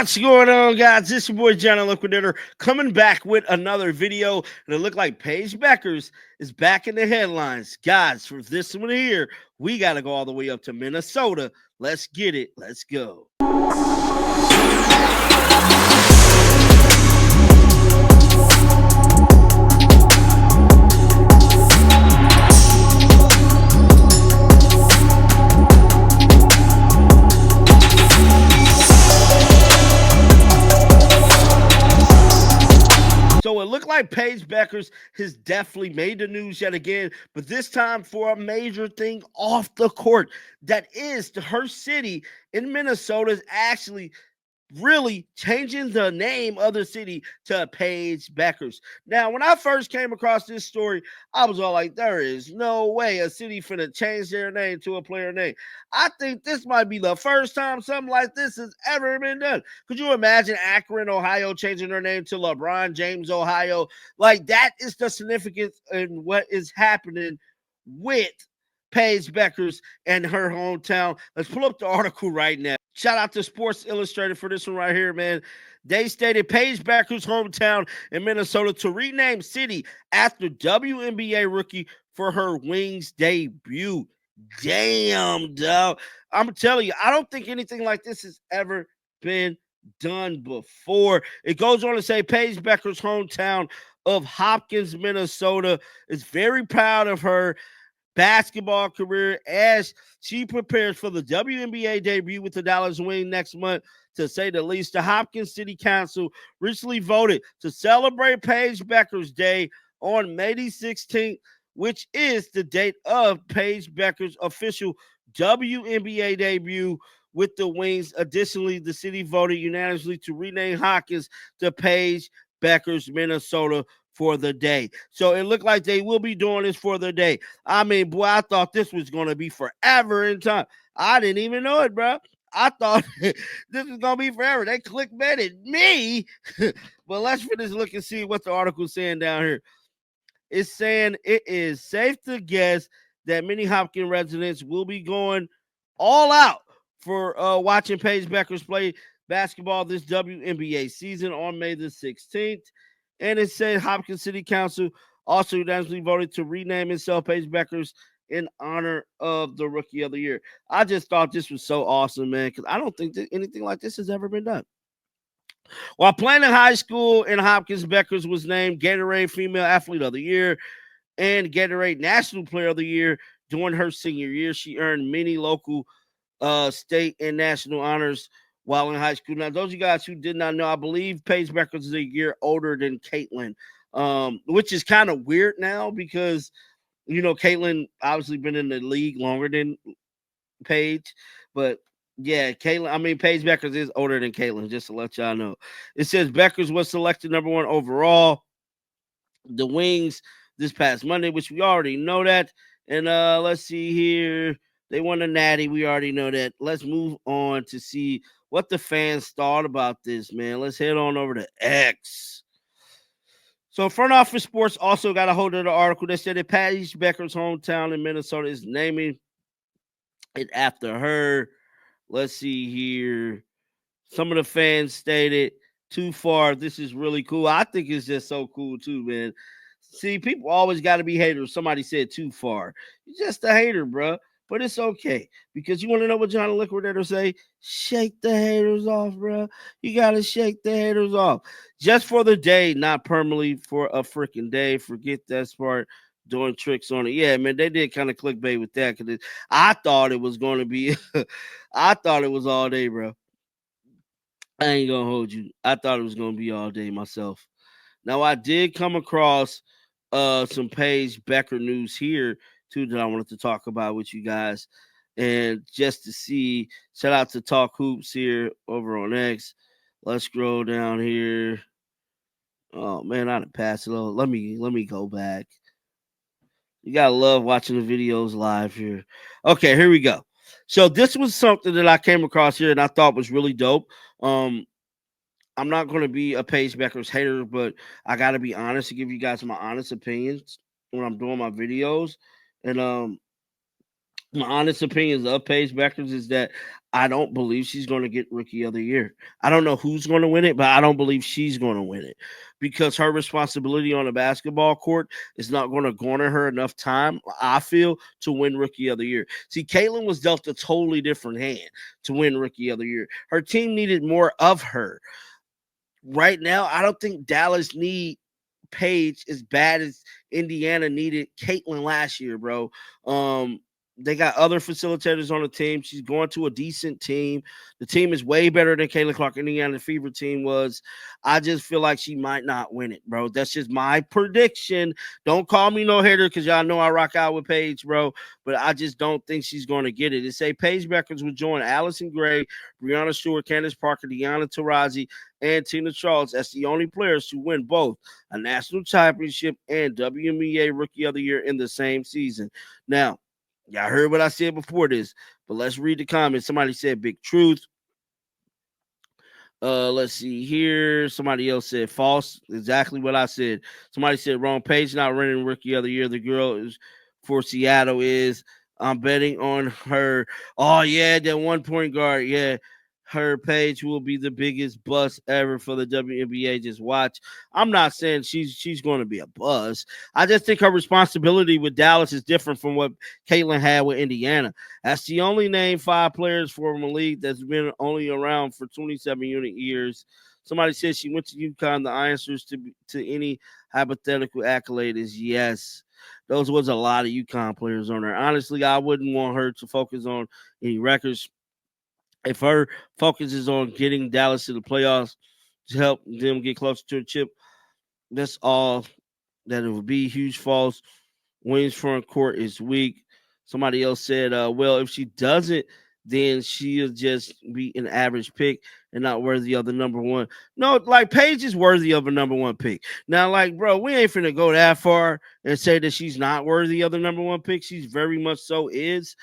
What's going on, guys? This is your boy John Liquidator coming back with another video. And it looked like Paige Bueckers is back in the headlines. Guys, for this one here, we got to go all the way up to Minnesota. Let's get it. Let's go. So it looked like Paige Bueckers has definitely made the news yet again, but this time for a major thing off the court. That is, her city in Minnesota is actually really changing the name of the city to Paige Bueckers. Now, when I first came across this story, I was all like, there is no way a city finna change their name to a player name. I think this might be the first time something like this has ever been done. Could you imagine Akron, Ohio changing their name to LeBron James, Ohio? Like, that is the significance in what is happening with Paige Bueckers and her hometown. Let's pull up the article right now. Shout out to Sports Illustrated for this one right here, man. They stated Paige Bueckers' hometown in Minnesota to rename city after WNBA rookie for her Wings debut. Damn, dog. I'm telling you, I don't think anything like this has ever been done before. It goes on to say Paige Bueckers' hometown of Hopkins, Minnesota is very proud of her basketball career as she prepares for the WNBA debut with the Dallas Wings next month, to say the least. The Hopkins City Council recently voted to celebrate Paige Bueckers' Day on May 16th, which is the date of Paige Bueckers' official WNBA debut with the Wings. Additionally, the city voted unanimously to rename Hopkins to Paige Bueckers, Minnesota, for the day. So it looked like they will be doing this for the day. I mean, boy, I thought this was going to be forever in time. I didn't even know it, bro. I thought this was going to be forever. They clickbaited me. But let's finish look and see what the article's saying down here. It's saying it is safe to guess that many Hopkins residents will be going all out for watching Paige Bueckers play basketball this WNBA season on May the 16th. And it said Hopkins City Council also unanimously voted to rename itself Paige Bueckers in honor of the Rookie of the Year. I just thought this was so awesome, man, because I don't think that anything like this has ever been done. While playing in high school in Hopkins, Bueckers was named Gatorade Female Athlete of the Year and Gatorade National Player of the Year during her senior year. She earned many local, state, and national honors while in high school. Now, those of you guys who did not know, I believe Paige Bueckers is a year older than Caitlin, which is kind of weird now because, Caitlin obviously been in the league longer than Paige. But yeah, Paige Bueckers is older than Caitlin, just to let y'all know. It says Bueckers was selected number 1 overall. The Wings this past Monday, which we already know that. And let's see here. They won a natty. We already know that. Let's move on to see what the fans thought about this, man. Let's head on over to X. So Front Office Sports also got a hold of the article that said that Paige Bueckers' hometown in Minnesota is naming it after her. Let's see here. Some of the fans stated, too far. This is really cool. I think it's just so cool too, man. See, people always got to be haters. Somebody said too far. You're just a hater, bro. But it's okay, because you want to know what John the Liquidator say? Shake the haters off, bro. You got to shake the haters off. Just for the day, not permanently for a freaking day. Forget that part. Doing tricks on it. Yeah, man, they did kind of clickbait with that, because I thought it was going to be, I thought it was all day, bro. I ain't going to hold you. I thought it was going to be all day myself. Now, I did come across some Paige Bueckers news here too that I wanted to talk about with you guys. And just to see, shout out to Talk Hoops here over on X. Let's scroll down here. Oh man, I done passed it over. Let me go back. You gotta love watching the videos live here. Okay, here we go. So this was something that I came across here and I thought was really dope. I'm not going to be a Paige Bueckers hater, but I got to be honest to give you guys my honest opinions when I'm doing my videos. And My honest opinions of Paige Bueckers is that I don't believe she's going to get Rookie of the Year. I don't know who's going to win it, but I don't believe she's going to win it because her responsibility on the basketball court is not going to garner her enough time, I feel, to win Rookie of the Year. See, Caitlin was dealt a totally different hand to win Rookie of the Year. Her team needed more of her. Right now, I don't think Dallas need Paige as bad as Indiana needed Caitlin last year, bro. Um, they got other facilitators on the team. She's going to a decent team. The team is way better than Caitlin Clark Indiana Fever team was. I just feel like she might not win it, bro. That's just my prediction. Don't call me no hater because y'all know I rock out with Paige, bro. But I just don't think she's going to get it. It say Paige Bueckers will join Allison Gray, Brianna Stewart, Candace Parker, Deanna Taurasi, and Tina Charles as the only players to win both a national championship and WNBA Rookie of the Year in the same season. Now, y'all heard what I said before this, but let's read the comments. Somebody said Big Truth. Let's see here. Somebody else said false. Exactly what I said. Somebody said wrong. Paige not running Rookie of the Year. The girl is for Seattle is. I'm betting on her. Oh yeah, that 1 point guard. Yeah, her Paige will be the biggest bust ever for the WNBA. Just watch. I'm not saying she's going to be a bust. I just think her responsibility with Dallas is different from what Caitlin had with Indiana. That's the only name 5 players from a league that's been only around for 27 unit years. Somebody said she went to UConn. The answers to any hypothetical accolade is yes. Those was a lot of UConn players on there. Honestly, I wouldn't want her to focus on any records. If her focus is on getting Dallas to the playoffs to help them get closer to a chip, that's all that it would be. Huge falls. Williams front court is weak. Somebody else said, well, if she doesn't, then she'll just be an average pick and not worthy of the number one. No, like Paige is worthy of a number one pick. Now, like, bro, we ain't finna go that far and say that she's not worthy of the number one pick. She's very much so is.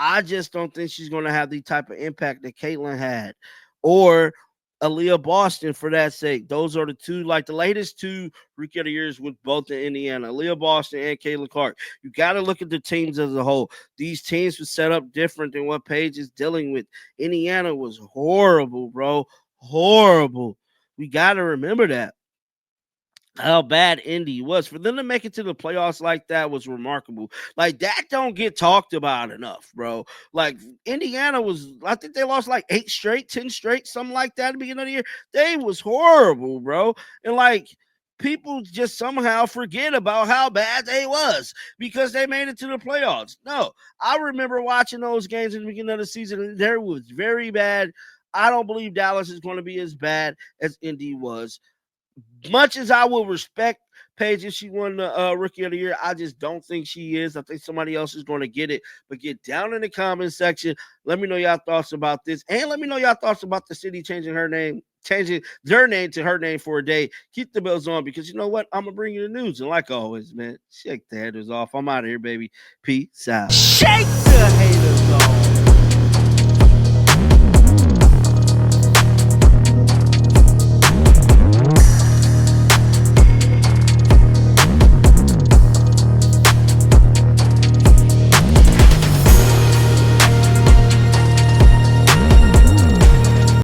I just don't think she's going to have the type of impact that Caitlin had or Aaliyah Boston for that sake. Those are the two, like the latest two Rookie of the Years with both in Indiana, Aaliyah Boston and Caitlin Clark. You got to look at the teams as a whole. These teams were set up different than what Paige is dealing with. Indiana was horrible, bro. Horrible. We got to remember that how bad Indy was. For them to make it to the playoffs like that was remarkable. Like that don't get talked about enough, bro. Like Indiana was, I think they lost like 8 straight, 10 straight, something like that at the beginning of the year. They was horrible, bro. And like people just somehow forget about how bad they was because they made it to the playoffs. No, I remember watching those games in the beginning of the season and there was very bad. I don't believe Dallas is going to be as bad as Indy was. Much as I will respect Paige if she won the Rookie of the Year, I just don't think she is. I think somebody else is going to get it. But get down in the comment section. Let me know y'all thoughts about this. And let me know y'all thoughts about the city changing their name to her name for a day. Keep the bells on because you know what? I'm going to bring you the news. And like always, man, shake the haters off. I'm out of here, baby. Peace out. Shake the haters off.